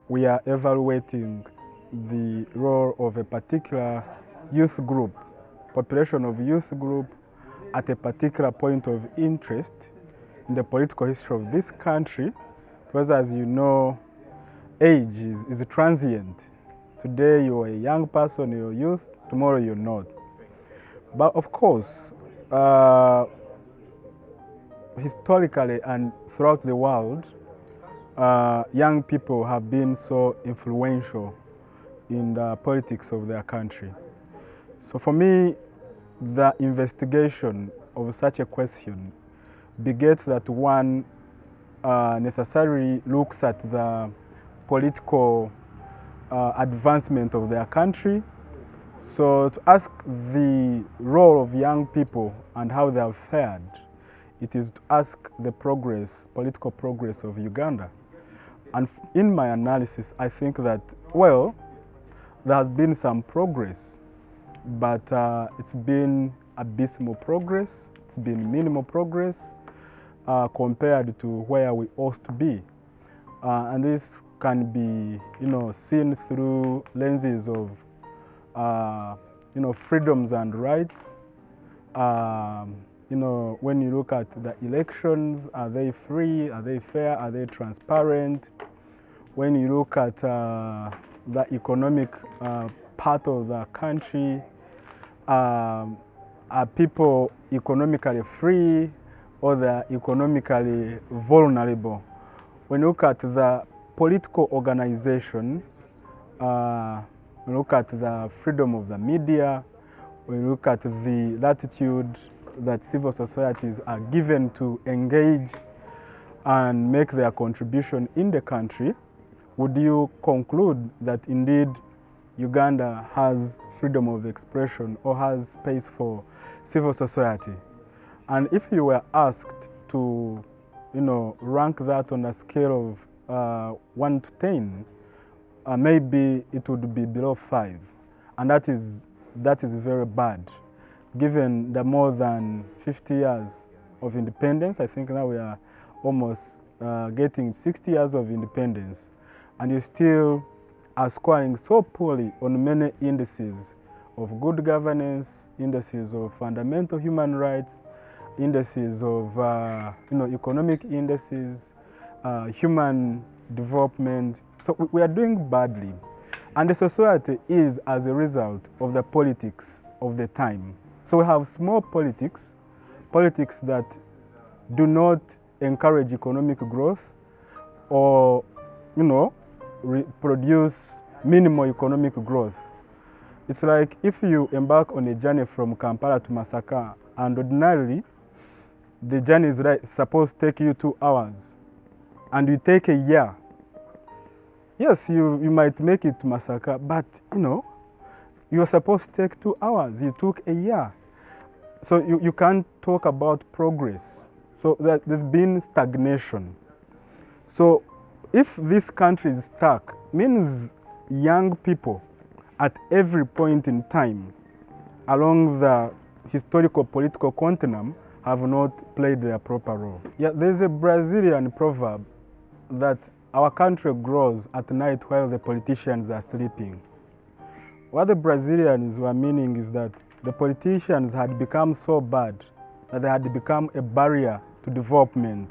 we are evaluating the role of a particular youth group, population of youth group at a particular point of interest in the political history of this country, because as you know, age is transient. Today you're a young person, you're youth, tomorrow you're not. But of course, historically and throughout the world, young people have been so influential in the politics of their country. So for me, the investigation of such a question begets that one necessarily looks at the political advancement of their country. So to ask the role of young people and how they have fared, it is to ask the progress, political progress of Uganda. And in my analysis, I think that, well, there has been some progress, but it's been abysmal progress, it's been minimal progress compared to where we ought to be. And this can be, seen through lenses of, freedoms and rights. When you look at the elections, are they free? Are they fair? Are they transparent? When you look at the economic part of the country, are people economically free or they're economically vulnerable? When you look at the political organization, when you look at the freedom of the media, when you look at the latitude that civil societies are given to engage and make their contribution in the country, would you conclude that indeed Uganda has freedom of expression or has space for civil society? And if you were asked to, rank that on a scale of 1 to 10, maybe it would be below 5, and that is very bad, given the more than 50 years of independence. I think now we are almost getting 60 years of independence, and you still are scoring so poorly on many indices of good governance, indices of fundamental human rights, indices of economic indices, human development. So we are doing badly, and the society is as a result of the politics of the time. So we have small politics that do not encourage economic growth or produce minimal economic growth. It's like if you embark on a journey from Kampala to Masaka, and ordinarily the journey is supposed to take you 2 hours, and you take a year. Yes, you might make it to Masaka, but you are supposed to take 2 hours. You took a year. So you can't talk about progress. So there's been stagnation. So if this country is stuck, means young people at every point in time along the historical political continuum have not played their proper role. Yeah, there's a Brazilian proverb that our country grows at night while the politicians are sleeping. What the Brazilians were meaning is that the politicians had become so bad that they had become a barrier to development,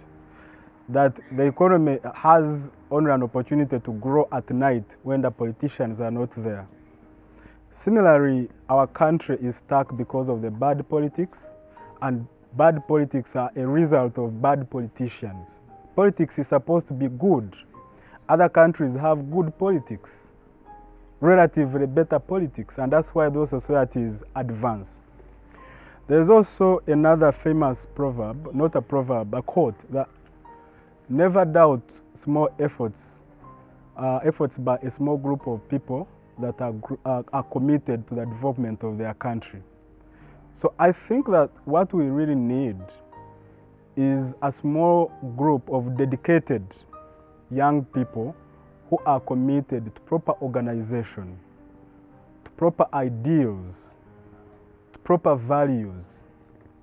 that the economy has only an opportunity to grow at night when the politicians are not there. Similarly, our country is stuck because of the bad politics, and bad politics are a result of bad politicians. Politics is supposed to be good. Other countries have good politics, relatively better politics, and that's why those societies advance. There's also another famous proverb, not a proverb, a quote, that never doubt small efforts by a small group of people that are committed to the development of their country. So I think that what we really need is a small group of dedicated young people who are committed to proper organization, to proper ideals, to proper values,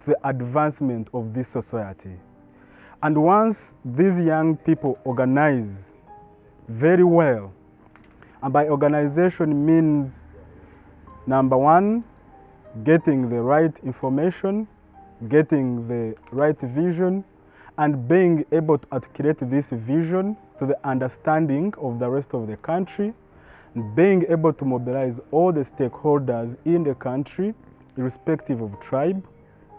to the advancement of this society. And once these young people organize very well And by organization means, number one, getting the right information, getting the right vision, and being able to articulate this vision to the understanding of the rest of the country, and being able to mobilize all the stakeholders in the country, irrespective of tribe,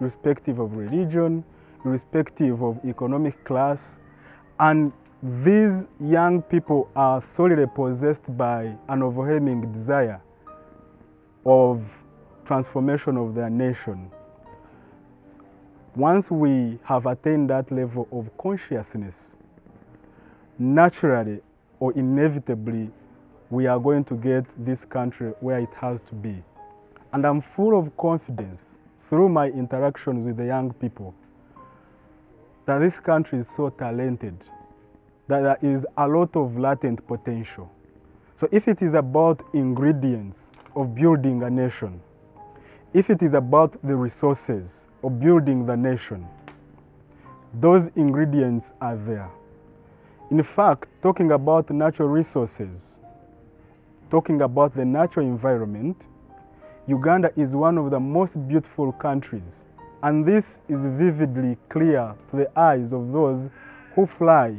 irrespective of religion, irrespective of economic class. And these young people are solely possessed by an overwhelming desire of transformation of their nation. Once we have attained that level of consciousness, naturally or inevitably, we are going to get this country where it has to be. And I'm full of confidence through my interactions with the young people that this country is so talented, that there is a lot of latent potential. So if it is about ingredients of building a nation, if it is about the resources of building the nation, those ingredients are there. In fact, talking about natural resources, talking about the natural environment, Uganda is one of the most beautiful countries. And this is vividly clear to the eyes of those who fly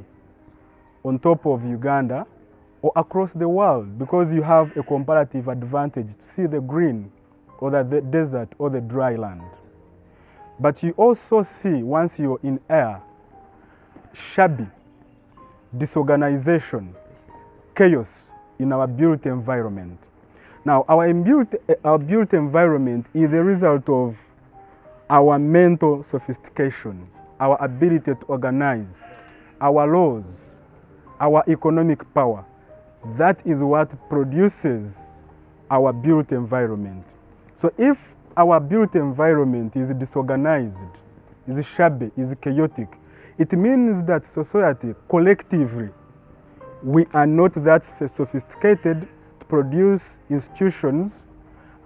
on top of Uganda or across the world, because you have a comparative advantage to see the green or the desert or the dry land. But you also see, once you're in air, shabby, disorganization, chaos in our built environment. Now, our built environment is the result of our mental sophistication, our ability to organize, our laws, our economic power. That is what produces our built environment. So if our built environment is disorganized, is shabby, is chaotic, it means that society, collectively, we are not that sophisticated to produce institutions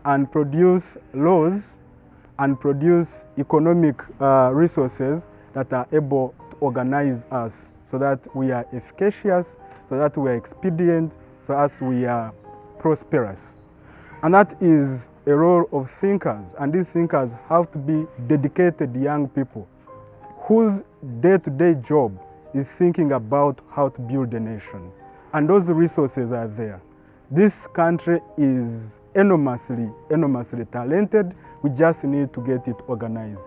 and produce laws and produce economic resources that are able to organize us so that we are efficacious, so that we are expedient, so that we are prosperous. And that is a role of thinkers, and these thinkers have to be dedicated young people whose day-to-day job is thinking about how to build a nation. And those resources are there. This country is enormously talented. We just need to get it organized.